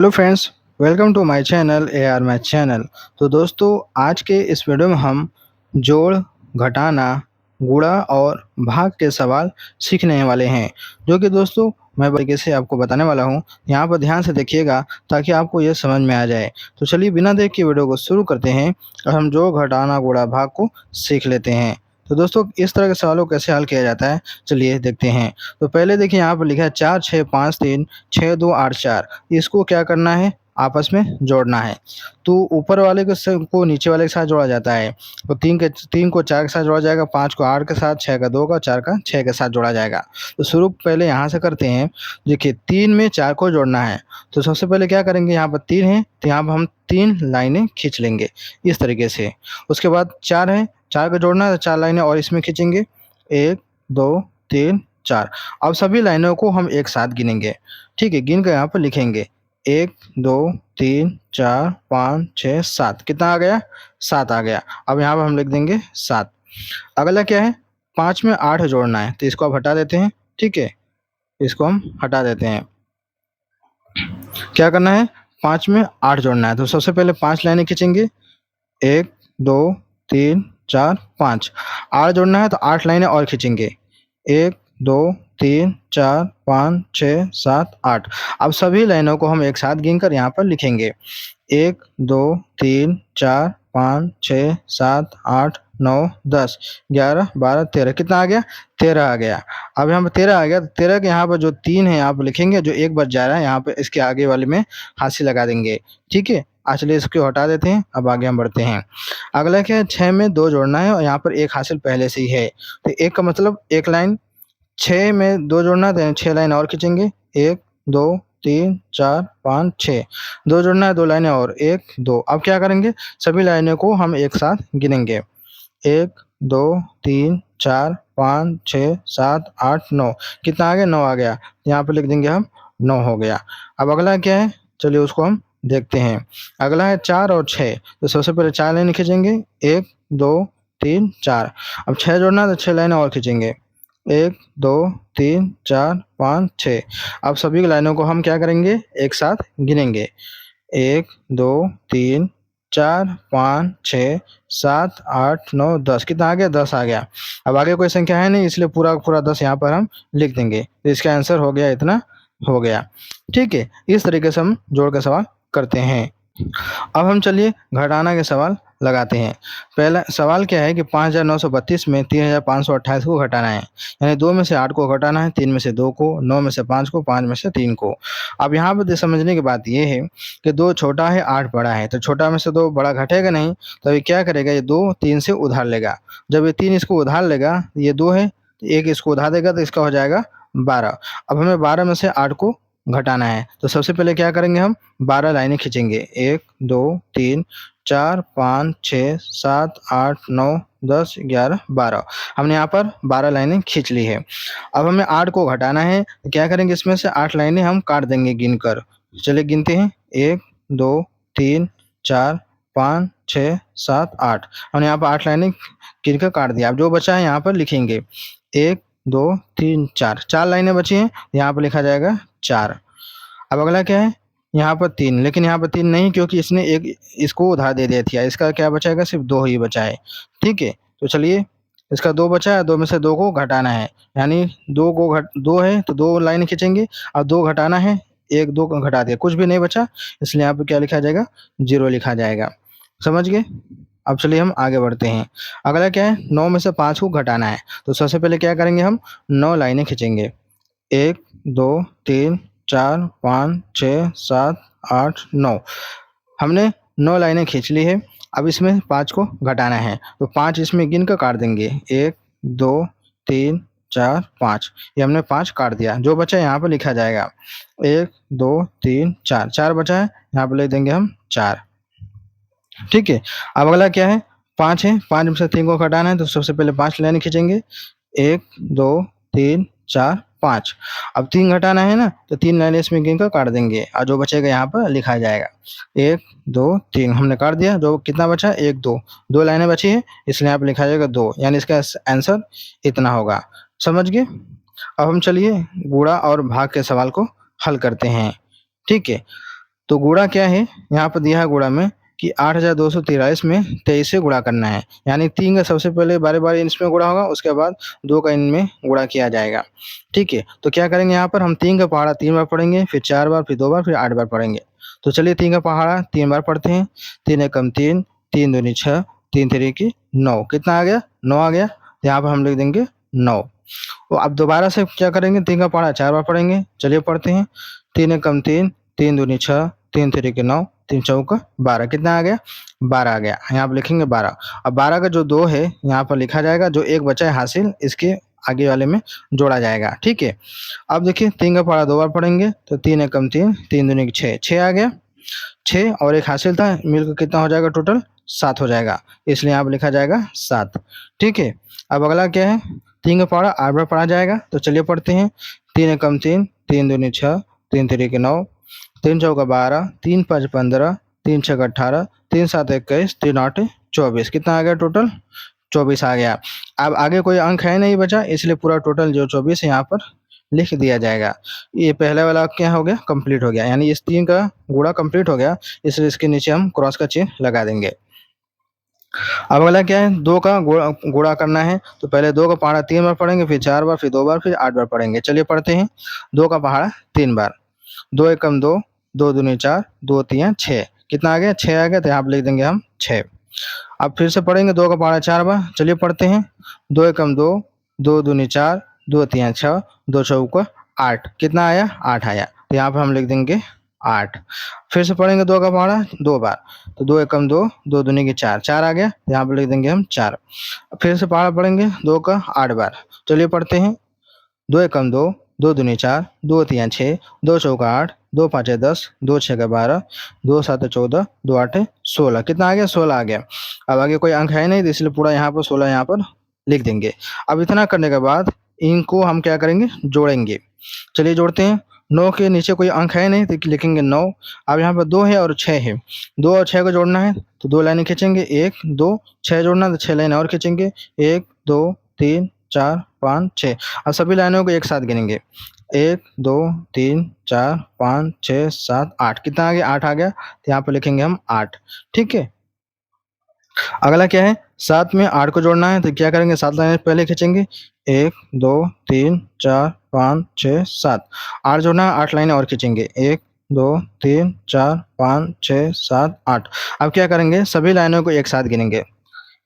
Hello friends, welcome to my channel AR math channel. तो दोस्तों, आज के इस वीडियो में हम जोड़, घटाना, गुणा और भाग के सवाल सीखने वाले हैं, जो कि दोस्तों मैं तरीके से आपको बताने वाला हूं। यहाँ पर ध्यान से देखिएगा ताकि आपको ये समझ में आ जाए। तो चलिए बिना देर के वीडियो को शुरू करते हैं और हम जोड़, घटाना, गुणा, भाग को सीख लेते हैं। तो दोस्तों, इस तरह के सवालों को कैसे हल किया जाता है, चलिए देखते हैं। तो पहले देखिए, यहाँ पर लिखा है 4, 6, 5, 3, 6, 2, 8, 4। इसको क्या करना है, आपस में जोड़ना है। तो ऊपर वाले को नीचे वाले के साथ जोड़ा जाता है। तो 3 को 4 के साथ जोड़ा जाएगा, 5 को 8 के साथ, 6 का 2 का, 4 का 6 के साथ जोड़ा जाएगा। तो शुरू पहले यहाँ से करते हैं। देखिए, 3 में 4 को जोड़ना है। तो सबसे पहले क्या करेंगे, यहाँ पर 3 है तो यहाँ पर हम 3 लाइनें खींच लेंगे इस तरीके से। उसके बाद 4 है, 4 को जोड़ना है तो 4 लाइनें और इसमें खींचेंगे। 1, 2, 3, 4। अब सभी लाइनों को हम एक साथ गिनेंगे। ठीक है, गिन कर यहाँ पर लिखेंगे 1, 2, 3, 4, 5, 6, 7। कितना आ गया, 7 आ गया। अब यहाँ पर हम लिख देंगे 7। अगला क्या है, 5 में 8 जोड़ना है तो इसको आप हटा देते हैं। ठीक है, इसको हम हटा देते हैं। क्या करना है, 5 में 8 जोड़ना है तो सबसे पहले 5 लाइनें खींचेंगे। 1, 2, 3, 4, 5। 8 जोड़ना है तो 8 लाइनें और खींचेंगे। 1, 2, 3, 4, 5, 6, 7, 8। अब सभी लाइनों को हम एक साथ गिनकर यहाँ पर लिखेंगे। 1, 2, 3, 4, 5, 6, 7, 8, 9, 10, 11, 12, 13। कितना आ गया, 13 आ गया। अब यहाँ पर 13 आ गया तो 13 के यहाँ पर जो 3 है यहाँ पर लिखेंगे, जो 1 बच जा रहा है यहाँ पे इसके आगे वाले में हाशिया लगा देंगे। ठीक है, चलिए इसको हटा देते हैं। अब आगे हम बढ़ते हैं। अगला क्या है, 6 में 2 जोड़ना है और यहाँ पर एक हासिल पहले से ही है तो 1 का मतलब 1 लाइन। 6 में 2 जोड़ना है तो 6 लाइन और खींचेंगे। 1, 2, 3, 4, 5, 6। 2 जोड़ना है, 2 लाइनें और 1, 2। अब क्या करेंगे, सभी लाइनों को हम एक साथ गिनेंगे। 1, 2, 3, 4, 5, 6, 7, 8, 9। कितना आ गया, 9 आ गया। यहाँ पे लिख देंगे हम 9 हो गया। अब अगला क्या है, चलिए उसको हम देखते हैं। अगला है 4 और 6। तो सबसे पहले 4 लाइनें खींचेंगे। 1, 2, 3, 4। अब 6 जोड़ना है तो 6 लाइनें और खींचेंगे। 1, 2, 3, 4, 5, 6। अब सभी लाइनों को हम क्या करेंगे, एक साथ गिनेंगे। 1, 2, 3, 4, 5, 6, 7, 8, 9, 10। कितना आ गया, 10 आ गया। अब आगे कोई संख्या है नहीं इसलिए पूरा का पूरा 10 यहाँ पर हम लिख देंगे। तो इसका आंसर हो गया, इतना हो गया। ठीक है, इस तरीके से हम जोड़ का सवाल करते हैं। अब हम चलिए घटाना के सवाल लगाते हैं। पहला सवाल क्या है कि 5,932 में 3,528 को घटाना है। यानी 2 में से 8 को घटाना है, 3 में से 2 को, 9 में से 5 को, 5 में से 3 को। अब यहाँ पर समझने की बात ये है कि 2 छोटा है, 8 बड़ा है। तो छोटा में से 2 बड़ा घटेगा नहीं, तो ये क्या करेगा, ये 2 3 से उधार लेगा। जब ये 3 इसको उधार लेगा, ये 2 है, तो 1 इसको उधार देगा तो इसका हो जाएगा 12। अब हमें 12 में से 8 को घटाना है तो सबसे पहले क्या करेंगे, हम 12 लाइनें खींचेंगे। 1, 2, 3, 4, 5, 6, 7, 8, 9, 10, 11, 12। हमने यहाँ पर 12 लाइनें खींच ली है। अब हमें 8 को घटाना है तो क्या करेंगे, इसमें से 8 लाइनें हम काट देंगे गिनकर। चलिए गिनते हैं। 1, 2, 3, 4, 5, 6, 7, 8। हमने यहाँ पर 8 लाइनें गिनकर काट दिया। अब जो बचा है यहाँ पर लिखेंगे। 1, 2, 3, 4। 4 लाइनें बची हैं, यहाँ पर लिखा जाएगा 4। अब अगला क्या है, यहाँ पर 3, लेकिन यहाँ पर 3 नहीं क्योंकि इसने एक इसको उधार दे दिया था। इसका क्या बचाएगा, सिर्फ 2 ही बचा है। ठीक है, तो चलिए इसका 2 बचा है, 2 में से 2 को घटाना है। यानी 2 है तो 2 लाइन खींचेंगे और 2 घटाना है, 1 2 को घटा दिया, कुछ भी नहीं बचा, इसलिए यहाँ पर क्या लिखा जाएगा, 0 लिखा जाएगा। समझ गए। अब चलिए हम आगे बढ़ते हैं। अगला क्या है, 9 में से 5 को घटाना है तो सबसे पहले क्या करेंगे, हम 9 लाइनें खींचेंगे। 1, 2, 3, 4, 5, 6, 7, 8, 9। हमने 9 लाइनें खींच ली है। अब इसमें 5 को घटाना है तो 5 इसमें गिन कर काट देंगे। 1, 2, 3, 4, 5। ये हमने 5 काट दिया। जो बचा यहाँ पर लिखा जाएगा 1, 2, 3, 4। 4 बचा है, यहाँ पर लिख देंगे हम 4। ठीक है, अब अगला क्या है, 5 है। 5 में से 3 को घटाना है तो सबसे पहले 5 लाइनें खींचेंगे। 1, 2, 3, 4, 5। अब 3 घटाना है ना तो 3 लाइनें इसमें गिनकर काट देंगे और जो बचेगा यहाँ पर लिखा जाएगा। 1, 2, 3 हमने काट दिया। जो कितना बचा, 1, 2। 2 लाइनें बची है इसलिए यहाँ पर लिखा जाएगा 2, यानी इसका आंसर इतना होगा। समझ गए। अब हम चलिए गुणा और भाग के सवाल को हल करते हैं। ठीक है, तो गुणा क्या है, यहाँ पर दिया है गुणा में कि 8243 में 23 से गुणा करना है। यानी 3 का सबसे पहले बारी-बारी इसमें गुणा होगा, उसके बाद 2 का इनमें गुणा किया जाएगा। ठीक है, तो क्या करेंगे यहाँ पर हम 3 का पहाड़ा 3 बार पढ़ेंगे, फिर 4 बार, फिर 2 बार, फिर 8 बार पढ़ेंगे। तो चलिए 3 का पहाड़ा 3 बार पढ़ते हैं। 3 एकम 3, 3 दूनी 6, 3 तिरिकी 9। कितना आ गया? 9 आ गया। तो यहाँ पर हम लिख देंगे 9। तो अब दोबारा से क्या करेंगे, 3 का पहाड़ा 4 बार पढ़ेंगे। चलिए पढ़ते हैं। 3 एकम 3, 3 दूनी 6, 3 तिरिकी 9, 3 चौका 12। कितना आ गया? 12 आ गया। यहाँ पर लिखेंगे 12। अब 12 का जो 2 है यहाँ पर लिखा जाएगा, जो 1 बचा है हासिल इसके आगे वाले में जोड़ा जाएगा। ठीक है, अब देखिए 3 का पहाड़ा 2 बार पढ़ेंगे। तो 3 एकम 3, 3 दूनी 6, 6 आ गया। 6 और 1 हासिल था, मिलकर कितना हो जाएगा टोटल? 7 हो जाएगा, इसलिए यहाँ पर लिखा जाएगा 7। ठीक है, अब अगला क्या है, 3 का पहाड़ा 8 बार पढ़ा जाएगा। तो चलिए पढ़ते हैं। 3 एकम 3, 3 दूनी 6, 3 तिरिकी 9, 3 चौका 12, 3 5 15, 3 6 18, 3 7 21, 3 8 24। कितना आ गया टोटल? 24 आ गया। अब आगे कोई अंक है नहीं बचा, इसलिए पूरा टोटल जो 24 है यहाँ पर लिख दिया जाएगा। ये पहले वाला क्या हो गया? कंप्लीट हो गया, यानी इस 3 का गुणा कंप्लीट हो गया, इसलिए इसके नीचे हम क्रॉस का चिन्ह लगा देंगे। अब अगला क्या है, 2 का गुणा करना है। तो पहले 2 का पहाड़ा 3 बार पढ़ेंगे, फिर 4 बार, फिर 2 बार, फिर 8 बार पढ़ेंगे। चलिए पढ़ते हैं। 2 का पहाड़ा 3 बार। 2 एकम 2, 2 दूनी 4, 2 तियां 6। कितना आ गया? 6 आ गया। तो यहाँ पे लिख देंगे हम 6। अब फिर से पढ़ेंगे 2 का पहाड़ा 4 बार। चलिए पढ़ते हैं। 2 एकम 2, 2 दूनी 4, 2 तियां 6, 2 चौका 8। कितना आया? 8 आया। तो यहाँ पे हम लिख देंगे 8। फिर से पढ़ेंगे 2 का पहाड़ा 2 बार। तो 2 एकम 2, 2 दूनी की 4, 4 आ गया। तो यहाँ पे लिख देंगे हम 4। फिर से पहाड़ा पढ़ेंगे 2 का 8 बार। चलिए पढ़ते हैं। 2 एकम 2, 2 दूनी 4, 2 तियां 6, 2 चौका 8, 2 पाँचे 10, 2 छक्के 12, 2 सात 14, 2 आठ 16। कितना आ गया? 16 आ गया। अब आगे कोई अंक है नहीं, तो इसलिए पूरा यहाँ पर 16 यहाँ पर लिख देंगे। अब इतना करने के बाद इनको हम क्या करेंगे? जोड़ेंगे। चलिए जोड़ते हैं। 9 के नीचे कोई अंक है नहीं, तो लिखेंगे 9। अब यहाँ पर 2 है और 6 है। 2 और 6 को जोड़ना है, तो 2 लाइनें खींचेंगे। 1 2 6 जोड़ना है, तो 6 लाइनें और खींचेंगे। 1 2 3 4 5 6। अब सभी लाइनों को एक साथ गिनेंगे। 1 2 3 4 5 6 7 8। कितना आ गया? 8 आ गया। तो यहाँ पर लिखेंगे हम 8। ठीक है, अगला क्या है? 7 में 8 को जोड़ना है, तो क्या करेंगे? 7 लाइनें पहले खींचेंगे। 1 2 3 4 5 6 7। 8 जोड़ना है, 8 लाइनें और खींचेंगे। 1 2 3 4 5 6 7 8। अब क्या करेंगे? सभी लाइनों को एक साथ गिनेंगे।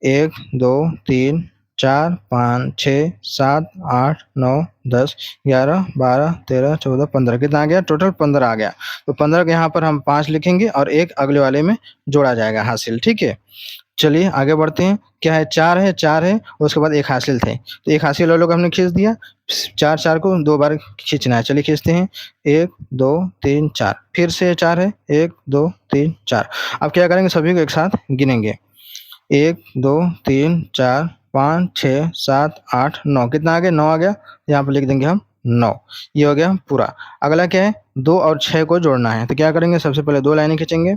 1 2 3 4 5 6 7 8 9 10 11 12 13 14 15। कितना आ गया? टोटल 15 आ गया। तो 15 के यहाँ पर हम 5 लिखेंगे और 1 अगले वाले में जोड़ा जाएगा हासिल। ठीक है, चलिए आगे बढ़ते हैं। क्या है? 4 है, 4 है, उसके बाद 1 हासिल थे, तो 1 हासिल वालों को हमने खींच दिया। 4 4 को 2 बार खींचना है। चलिए खींचते हैं। 1 2 3 4। फिर से 4 है। 1 2 3 4। अब क्या करेंगे? सभी को एक साथ गिनेंगे। 1 2 3 4 5 6 7 8 9। कितना आ गया? 9 आ गया। यहाँ पर लिख देंगे हम 9। ये हो गया पूरा। अगला क्या है? 2 और 6 को जोड़ना है, तो क्या करेंगे? सबसे पहले 2 लाइनें खींचेंगे।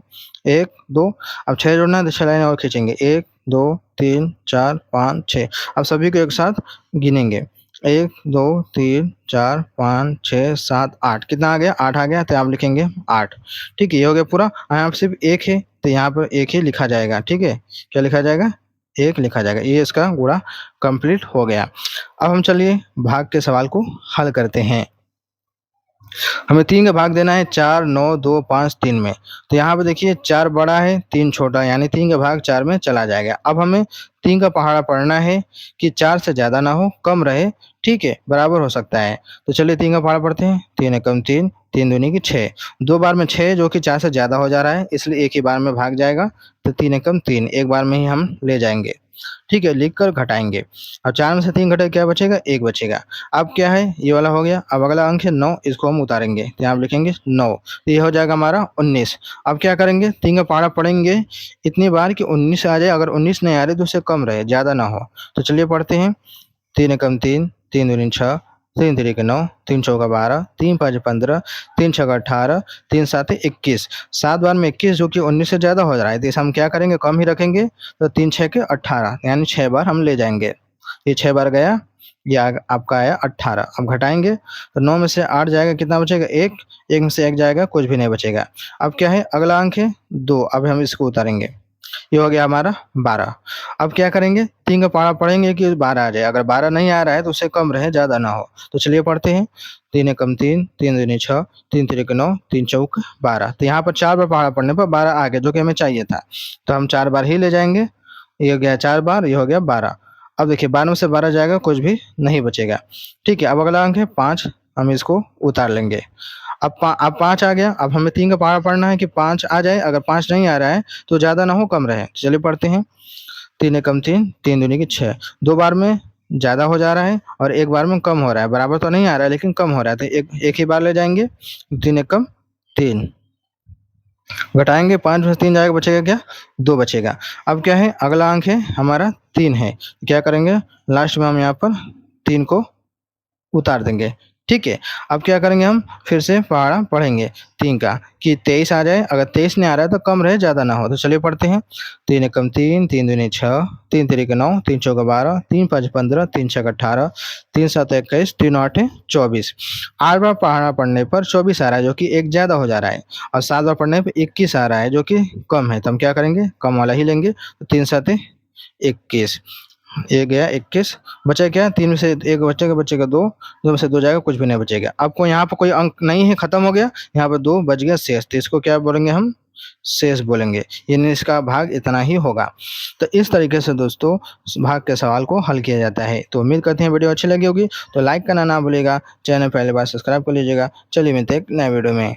1 2। अब 6 जोड़ना है, तो 6 लाइनें और खींचेंगे। 1 2 3 4 5 6। अब सभी को एक साथ गिनेंगे। 1 2 3 4 5 6 7 8। कितना आ गया? 8 आ गया। तो आप लिखेंगे 8। ठीक है, ये हो गया पूरा। यहाँ पर सिर्फ 1 है, तो यहाँ पर 1 ही लिखा जाएगा। ठीक है, क्या लिखा जाएगा? 1 लिखा जाएगा। ये इसका गुणा कंप्लीट हो गया। अब हम चलिए भाग के सवाल को हल करते हैं। हमें 3 का भाग देना है 4 9 2 5 3 में। तो यहाँ पे देखिए 4 बड़ा है, 3 छोटा है, यानी 3 का भाग 4 में चला जाएगा। अब हमें 3 का पहाड़ा पढ़ना है कि 4 से ज़्यादा ना हो, कम रहे। ठीक है, बराबर हो सकता है। तो चलिए 3 का पहाड़ा पढ़ते हैं। 3 एकम 3, 3 दूनी की 6। 2 बार में 6 जो कि 4 से ज़्यादा हो जा रहा है, इसलिए एक ही बार में भाग जाएगा। तो 3 एकम 3 एक बार में ही हम ले जाएंगे। ठीक है, लिख कर घटाएंगे। अब 4 में से 3 घटे क्या बचेगा? 1 बचेगा। अब क्या है? ये वाला हो गया। अब अगला अंक है 9, इसको हम उतारेंगे, तो यहाँ पे लिखेंगे 9। तो ये हो जाएगा हमारा 19। अब क्या करेंगे? 3 का पहाड़ा पढ़ेंगे इतनी बार कि 19 आ जाए। अगर 19 नहीं आ रही तो उससे कम रहे, ज़्यादा ना हो। तो चलिए पढ़ते हैं। 3 एकम 3, 3 दूनी 6, 3 तिरिक 9, 3 चौका 12, 3 पाँच 15, 3 छक्का 18, 3 सात 21। 7 बार में 21 जो कि 19 से ज़्यादा हो रहा है, तो इसे हम क्या करेंगे? कम ही रखेंगे। तो 3 छः के 18, यानी 6 बार हम ले जाएंगे। ये 6 बार गया। ये आपका आया 18। अब घटाएँगे तो 9 में से 8 जाएगा, कितना बचेगा 1, 1 में से 1 जाएगा, कुछ भी नहीं बचेगा। अब क्या है अगला अंक है 2, अब हम इसको उतारेंगे, ये हो गया हमारा 12। अब क्या करेंगे 3 का पहाड़ा पढ़ेंगे कि 12 आ जाए, अगर 12 नहीं आ रहा है तो उससे कम रहे, ज़्यादा ना हो। तो चलिए पढ़ते हैं, 3 एकम 3, 3 दूनी 6, 3 तिरिक 9, 3 चौक 12। तो यहाँ पर 4 बार पहाड़ा पढ़ने पर 12 आ गया, जो कि हमें चाहिए था। तो हम 4 बार ही ले जाएँगे, ये हो गया 4 बार, ये हो गया 12। अब देखिए 12 में से 12 जाएगा, कुछ भी नहीं बचेगा। ठीक है, अब अगला अंक है 5, हम इसको उतार लेंगे। अब 5 आ गया, अब हमें 3 का पहाड़ा पढ़ना है कि 5 आ जाए, अगर 5 नहीं आ रहा है तो ज़्यादा ना हो, कम रहे। चलिए पढ़ते हैं, 3 एकम 3, 3 दूनी की 6। 2 बार में ज़्यादा हो जा रहा है और 1 बार में कम हो रहा है, बराबर तो नहीं आ रहा है लेकिन कम हो रहा है, तो एक ही बार ले जाएँगे, 3 एकम 3। घटाएँगे 5 में से 3 जाएगा, बचेगा क्या 2 बचेगा। अब क्या है अगला अंक है हमारा 3 है, क्या करेंगे लास्ट में हम यहाँ पर 3 को उतार देंगे। ठीक है, अब क्या करेंगे हम फिर से पहाड़ा पढ़ेंगे 3 का कि 23 आ जाए, अगर 23 नहीं आ रहा है तो कम रहे, ज़्यादा ना हो। तो चलिए पढ़ते हैं, 3 एकम 3, 3 दूनी 6, 3 तिरिक 9, 3 चौक 12, 3 5 15, 3 छक 18, 3 7 21, 3 8 24। 8 बार पहाड़ा पढ़ने पर 24 आ रहा है, जो कि एक ज़्यादा हो जा रहा है, और 7 बार पढ़ने पे 21 आ रहा है, जो कि कम है। तो हम क्या करेंगे कम वाला ही लेंगे, तो 3 7 21, ये गया 21, बचा क्या 3 में से 1 बचेगा, बचेगा 2, 2 में से 2 जाएगा, कुछ भी नहीं बचेगा। आपको यहाँ पर कोई अंक नहीं है, खत्म हो गया, यहाँ पर 2 बच गया शेष, तो इसको क्या बोलेंगे हम शेष बोलेंगे, यानी इसका भाग इतना ही होगा। तो इस तरीके से दोस्तों भाग के सवाल को हल किया जाता है। तो उम्मीद करते हैं वीडियो अच्छी लगी होगी, तो लाइक करना ना भूलिएगा, चैनल पहली बार सब्सक्राइब कर लीजिएगा। चलिए मिलते हैं एक नए वीडियो में।